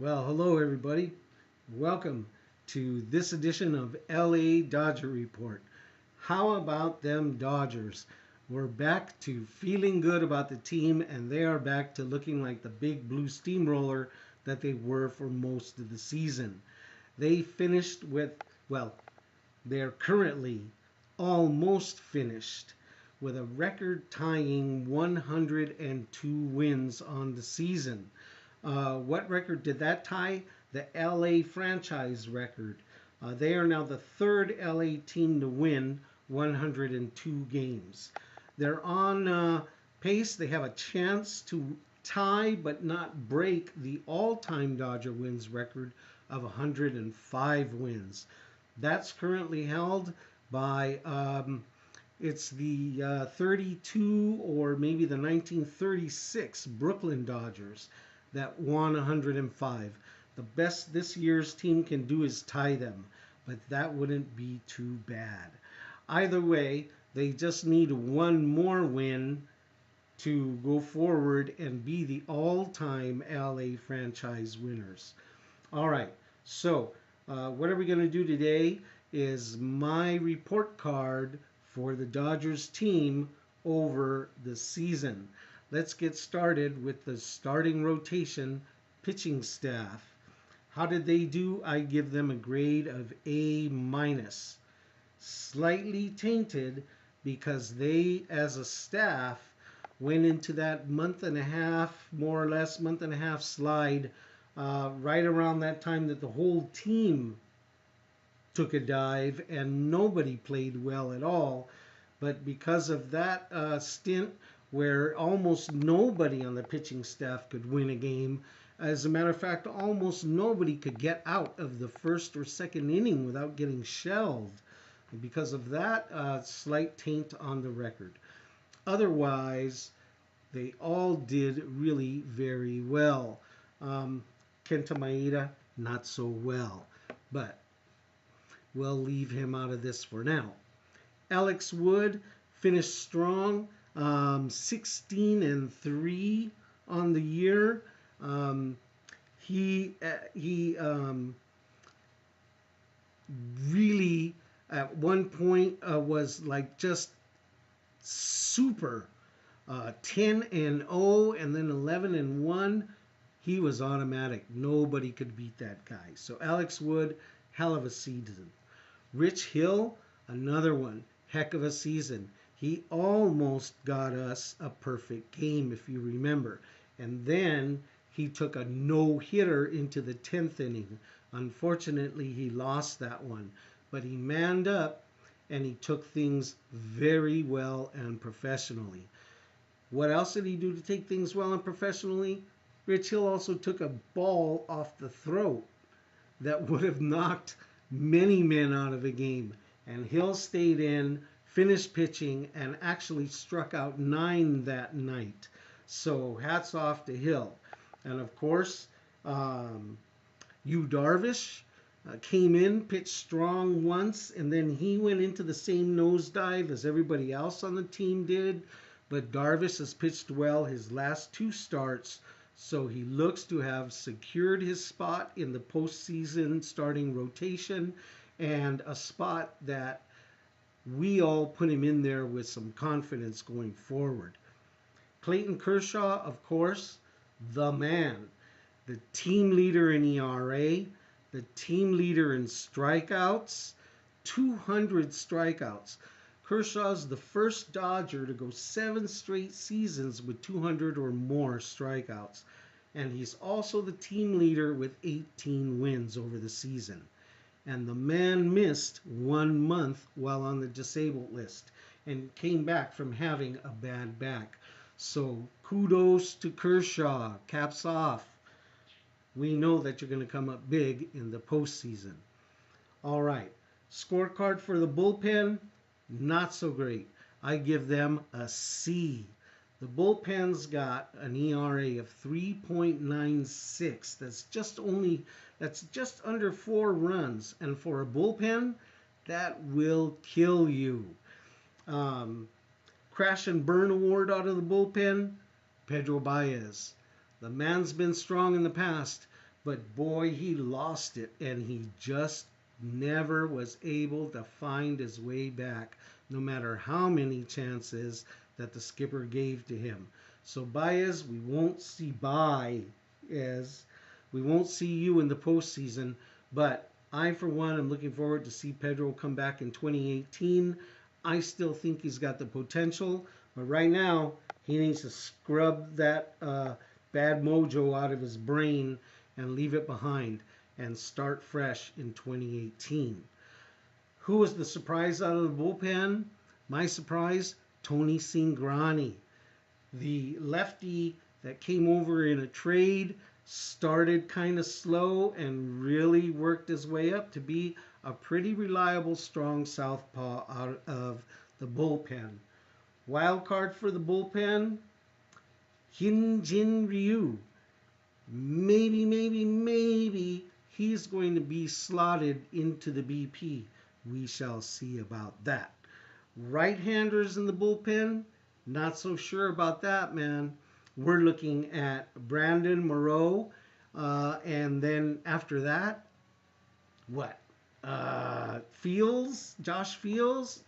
Well, hello everybody. Welcome to this edition of LA Dodger Report. How about them Dodgers? We're back to feeling good about the team, and they are back to looking like the big blue steamroller that they were for most of the season. They finished with, well, they're currently almost finished with a record tying 102 wins on the season. What record did that tie? The LA franchise record. They are now the third LA team to win 102 games. They're on pace. They have a chance to tie but not break the all time Dodger wins record of 105 wins. That's currently held by it's the 32 or maybe the 1936 Brooklyn Dodgers that won 105. The best this year's team can do is tie them, but that wouldn't be too bad. Either way, they just need one more win to go forward and be the all-time LA franchise winners. All right, so what are we going to do today is my report card for the Dodgers team over the season. Let's get started with the starting rotation pitching staff. How did they do? I give them a grade of A minus. Slightly tainted because they, as a staff, went into that month and a half, more or less month and a half slide right around that time that the whole team took a dive and nobody played well at all. But because of that stint where almost nobody on the pitching staff could win a game, as a matter of fact, almost nobody could get out of the first or second inning without getting shelled. And because of that, slight taint on the record. Otherwise, they all did really very well. Kenta Maeda, not so well. But we'll leave him out of this for now. Alex Wood finished strong, 16-3 on the year. He really at one point was like just super 10-0 and then 11-1. He was automatic. Nobody could beat that guy. So Alex Wood, hell of a season. Rich Hill, another one, heck of a season. He almost got us a perfect game, if you remember. And then he took a no-hitter into the 10th inning. Unfortunately, he lost that one. But he manned up and he took things very well and professionally. What else did he do to take things well and professionally? Rich Hill also took a ball off the throat that would have knocked many men out of a game. And Hill stayed in, finished pitching, and actually struck out 9 that night. So hats off to Hill. And of course, Yu Darvish came in, pitched strong once, and then he went into the same nosedive as everybody else on the team did. But Darvish has pitched well his last 2 starts, so he looks to have secured his spot in the postseason starting rotation and a spot that we all put him in there with some confidence going forward. Clayton Kershaw, of course, the man, the team leader in ERA, the team leader in strikeouts, 200 strikeouts. Kershaw's the first Dodger to go 7 straight seasons with 200 or more strikeouts. And he's also the team leader with 18 wins over the season. And the man missed 1 month while on the disabled list and came back from having a bad back. So kudos to Kershaw. Caps off. We know that you're going to come up big in the postseason. All right. Scorecard for the bullpen, not so great. I give them a C. The bullpen's got an ERA of 3.96. That's just under 4 runs, and for a bullpen, that will kill you. Crash and burn award out of the bullpen, Pedro Baez. The man's been strong in the past, but boy, he lost it, and he just never was able to find his way back, no matter how many chances that the skipper gave to him. So Baez, we won't see we won't see you in the postseason, but I, for one, am looking forward to see Pedro come back in 2018. I still think he's got the potential, but right now he needs to scrub that bad mojo out of his brain and leave it behind and start fresh in 2018. Who was the surprise out of the bullpen? My surprise, Tony Cingrani. The lefty that came over in a trade started kind of slow and really worked his way up to be a pretty reliable, strong southpaw out of the bullpen. Wild card for the bullpen, Hyun Jin Ryu. Maybe he's going to be slotted into the BP. We shall see about that. Right-handers in the bullpen, not so sure about that, man. We're looking at Brandon Moreau, and then after that, what? Josh Fields,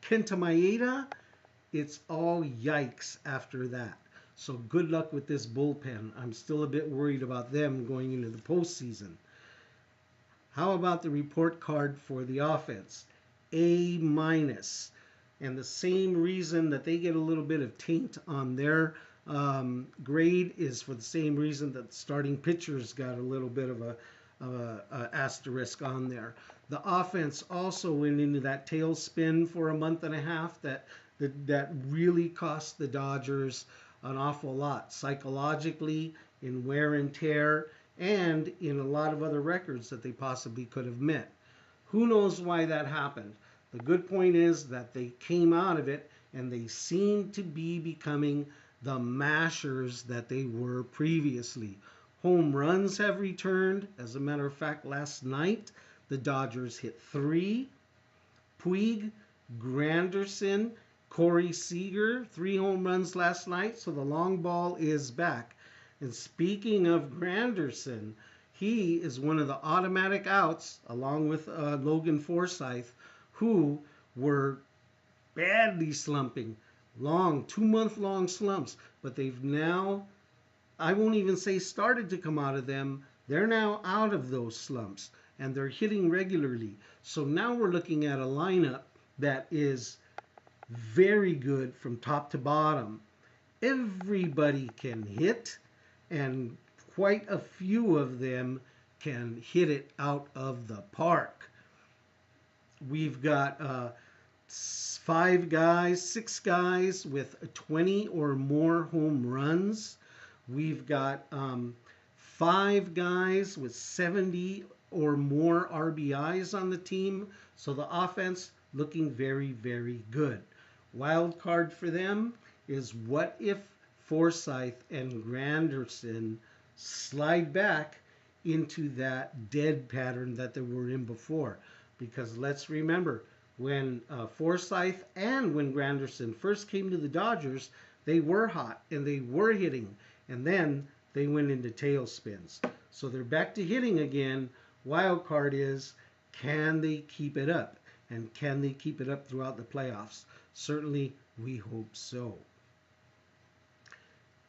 Kenta Maeda. It's all yikes after that. So good luck with this bullpen. I'm still a bit worried about them going into the postseason. How about the report card for the offense? A minus. And the same reason that they get a little bit of taint on their grade is for the same reason that starting pitchers got a little bit of a asterisk on there. The offense also went into that tailspin for a month and a half that really cost the Dodgers an awful lot psychologically, in wear and tear, and in a lot of other records that they possibly could have met. Who knows why that happened? The good point is that they came out of it and they seem to be becoming the mashers that they were previously. Home runs have returned. As a matter of fact, last night the Dodgers hit 3. Puig, Granderson, Corey Seager, 3 home runs last night, so the long ball is back. And speaking of Granderson, he is one of the automatic outs, along with Logan Forsythe, who were badly slumping, 2-month-long slumps. But they've now, I won't even say started to come out of them, they're now out of those slumps, and they're hitting regularly. So now we're looking at a lineup that is very good from top to bottom. Everybody can hit, and quite a few of them can hit it out of the park. We've got 6 guys with 20 or more home runs. We've got 5 guys with 70 or more RBIs on the team. So the offense looking very, very good. Wild card for them is what if Forsythe and Granderson slide back into that dead pattern that they were in before. Because let's remember, when Forsythe and when Granderson first came to the Dodgers, they were hot and they were hitting. And then they went into tailspins. So they're back to hitting again. Wild card is, can they keep it up? And can they keep it up throughout the playoffs? Certainly, we hope so.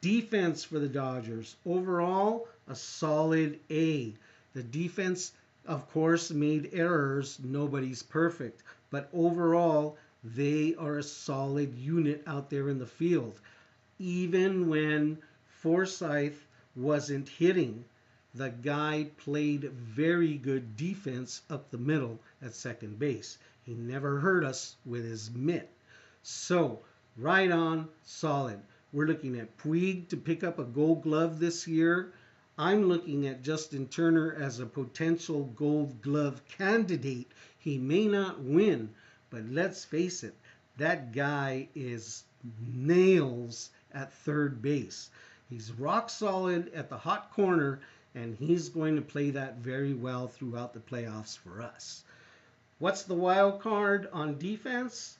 Defense for the Dodgers. Overall, a solid A. The defense, of course, made errors. Nobody's perfect. But overall, they are a solid unit out there in the field. Even when Forsythe wasn't hitting, the guy played very good defense up the middle at second base. He never hurt us with his mitt. So, right on, solid. We're looking at Puig to pick up a Gold Glove this year. I'm looking at Justin Turner as a potential Gold Glove candidate. He may not win, but let's face it, that guy is nails at third base. He's rock solid at the hot corner, and he's going to play that very well throughout the playoffs for us. What's the wild card on defense?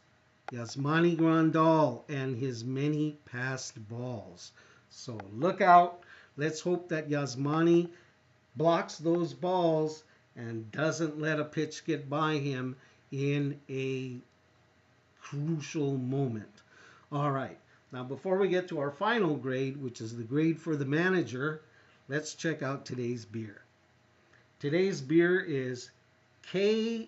Yasmani Grandal and his many passed balls. So look out. Let's hope that Yasmani blocks those balls and doesn't let a pitch get by him in a crucial moment. All right. Now, before we get to our final grade, which is the grade for the manager, let's check out today's beer. Today's beer is KSA.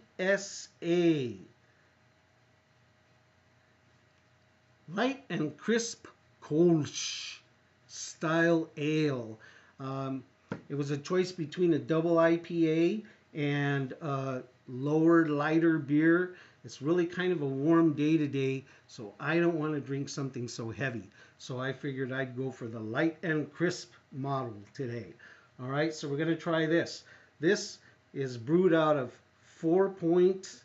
Light and Crisp Kolsch Style Ale. It was a choice between a double IPA and a lower, lighter beer. It's really kind of a warm day today, so I don't want to drink something so heavy. So I figured I'd go for the light and crisp model today. All right, so we're going to try this. This is brewed out of 4 Point,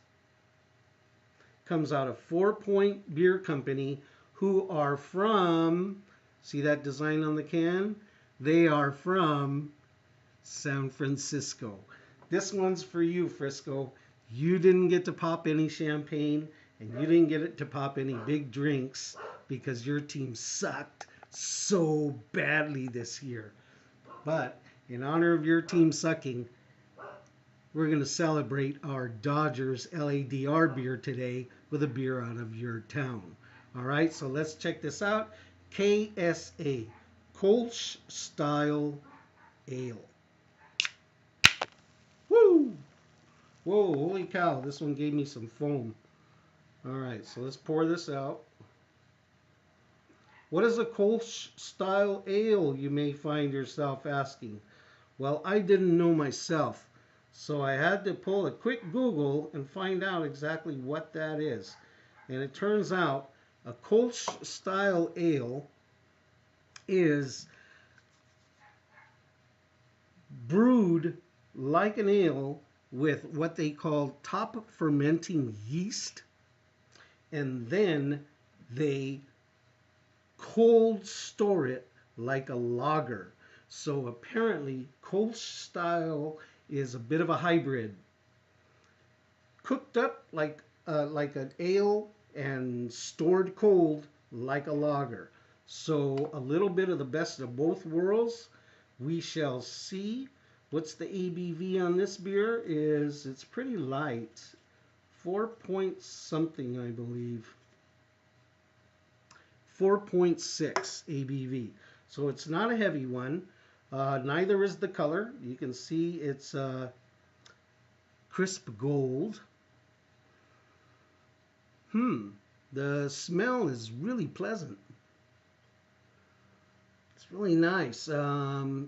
comes out of 4 Point Beer Company, who are from, see that design on the can? They are from San Francisco. This one's for you, Frisco. You didn't get to pop any champagne, and you didn't get to pop any big drinks because your team sucked so badly this year. But in honor of your team sucking, we're going to celebrate our Dodgers LADR beer today with a beer out of your town. All right, so let's check this out. KSA, Kolsch Style Ale. Woo! Whoa, holy cow, this one gave me some foam. All right, so let's pour this out. What is a Kolsch Style Ale, you may find yourself asking? Well, I didn't know myself, so I had to pull a quick Google and find out exactly what that is. And it turns out a Kolsch Style Ale is brewed like an ale with what they call top fermenting yeast, and then they cold store it like a lager. So apparently Kolsch Style is a bit of a hybrid, cooked up like an ale and stored cold like a lager. So a little bit of the best of both worlds. We shall see. What's the ABV on this beer? It's pretty light. 4 point something, I believe. 4.6 ABV. So it's not a heavy one. Neither is the color. You can see it's crisp gold. The smell is really pleasant. It's really nice.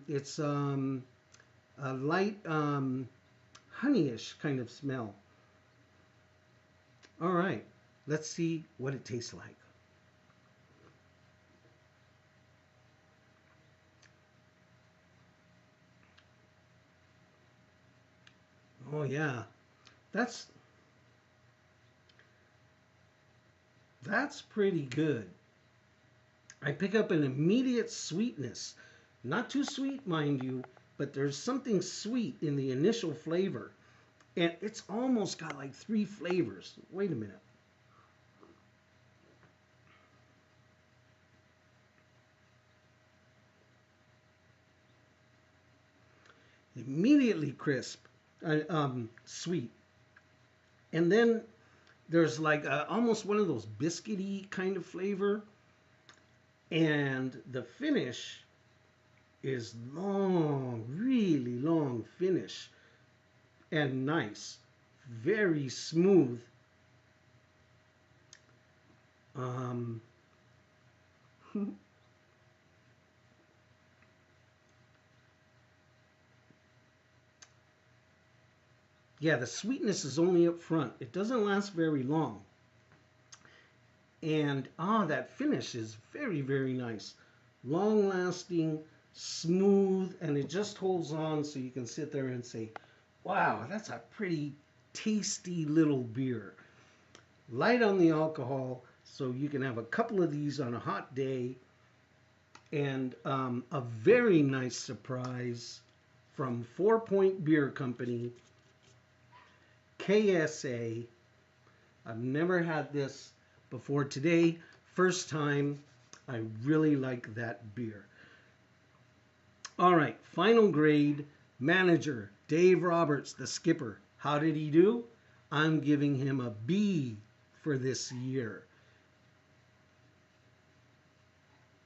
It's a light honeyish kind of smell. All right, let's see what it tastes like. Oh yeah, that's pretty good. I pick up an immediate sweetness. Not too sweet, mind you, but there's something sweet in the initial flavor. And it's almost got like 3 flavors. Wait a minute. Immediately crisp, sweet. And then there's like almost one of those biscuity kind of flavor. And the finish is long, really long finish. And nice. Very smooth. Yeah, the sweetness is only up front. It doesn't last very long. And that finish is very, very nice. Long lasting, smooth, and it just holds on so you can sit there and say, wow, that's a pretty tasty little beer. Light on the alcohol, so you can have a couple of these on a hot day. And a very nice surprise from 4 Point Beer Company, KSA. I've never had this before today. First time. I really like that beer. All right, final grade, Manager Dave Roberts, the skipper, how did he do? I'm giving him a B for this year.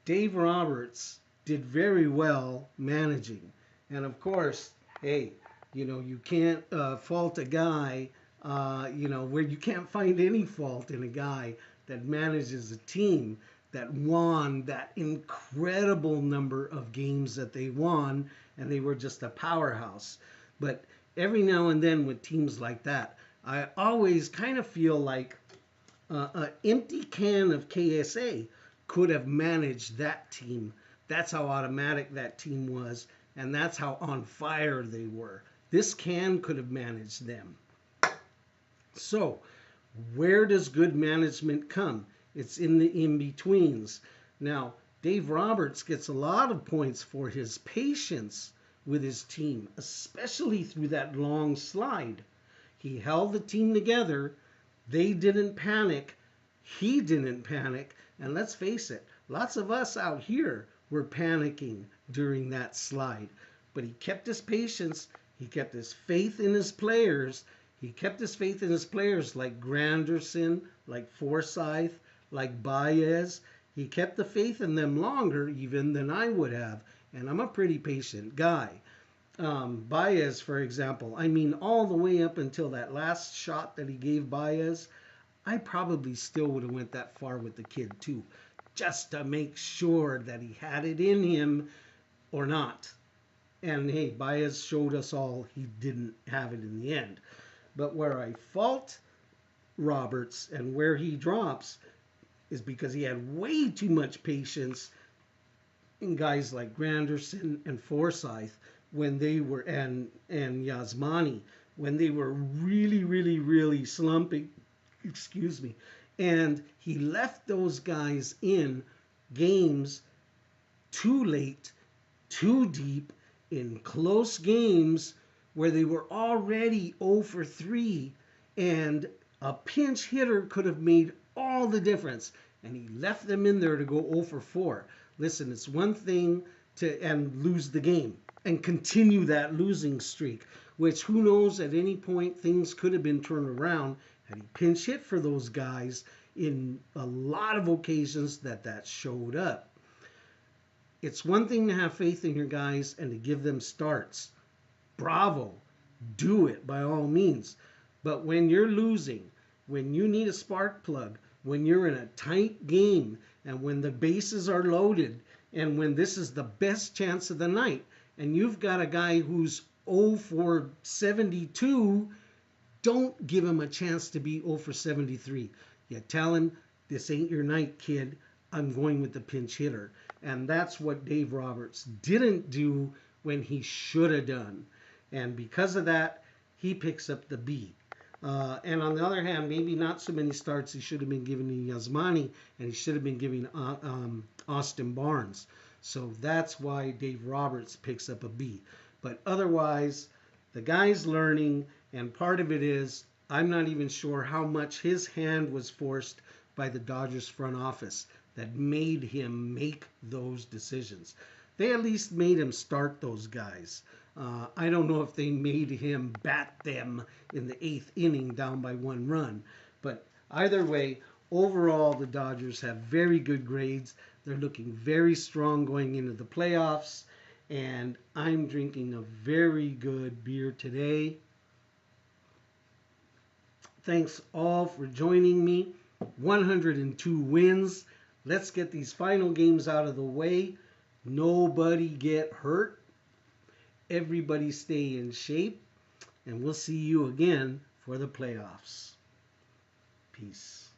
Dave Roberts did very well managing. And of course, hey, you can't fault a guy, where you can't find any fault in a guy that manages a team that won that incredible number of games that they won, and they were just a powerhouse. But every now and then with teams like that, I always kind of feel like an empty can of KSA could have managed that team. That's how automatic that team was, and that's how on fire they were. This can could have managed them. So, where does good management come? It's in the in-betweens. Now, Dave Roberts gets a lot of points for his patience with his team, especially through that long slide. He held the team together. They didn't panic. He didn't panic. And let's face it, lots of us out here were panicking during that slide. But he kept his patience. He kept his faith in his players. He kept his faith in his players like Granderson, like Forsyth, like Baez. He kept the faith in them longer even than I would have. And I'm a pretty patient guy. Baez, for example, I mean, all the way up until that last shot that he gave Baez, I probably still would have went that far with the kid too, just to make sure that he had it in him or not. And hey, Baez showed us all he didn't have it in the end. But where I fault Roberts and where he drops is because he had way too much patience in guys like Granderson and Forsyth when they were and Yasmani when they were really, really, really slumping. Excuse me. And he left those guys in games too late, too deep, in close games where they were already 0 for 3, and a pinch hitter could have made all the difference. And he left them in there to go 0 for 4. Listen, it's one thing to lose the game and continue that losing streak, which who knows, at any point things could have been turned around had he pinch hit for those guys in a lot of occasions that showed up. It's one thing to have faith in your guys and to give them starts. Bravo. Do it by all means. But when you're losing, when you need a spark plug, when you're in a tight game, and when the bases are loaded, and when this is the best chance of the night, and you've got a guy who's 0 for 72, don't give him a chance to be 0 for 73. You tell him, this ain't your night, kid. I'm going with the pinch hitter. And that's what Dave Roberts didn't do when he should have done. And because of that, he picks up the B. And on the other hand, maybe not so many starts he should have been giving to Yasmani, and he should have been giving Austin Barnes. So that's why Dave Roberts picks up a B. But otherwise, the guy's learning, and part of it is, I'm not even sure how much his hand was forced by the Dodgers front office that made him make those decisions. They at least made him start those guys. I don't know if they made him bat them in the 8th inning down by 1 run. But either way, overall, the Dodgers have very good grades. They're looking very strong going into the playoffs. And I'm drinking a very good beer today. Thanks all for joining me. 102 wins. Let's get these final games out of the way. Nobody get hurt. Everybody stay in shape. And we'll see you again for the playoffs. Peace.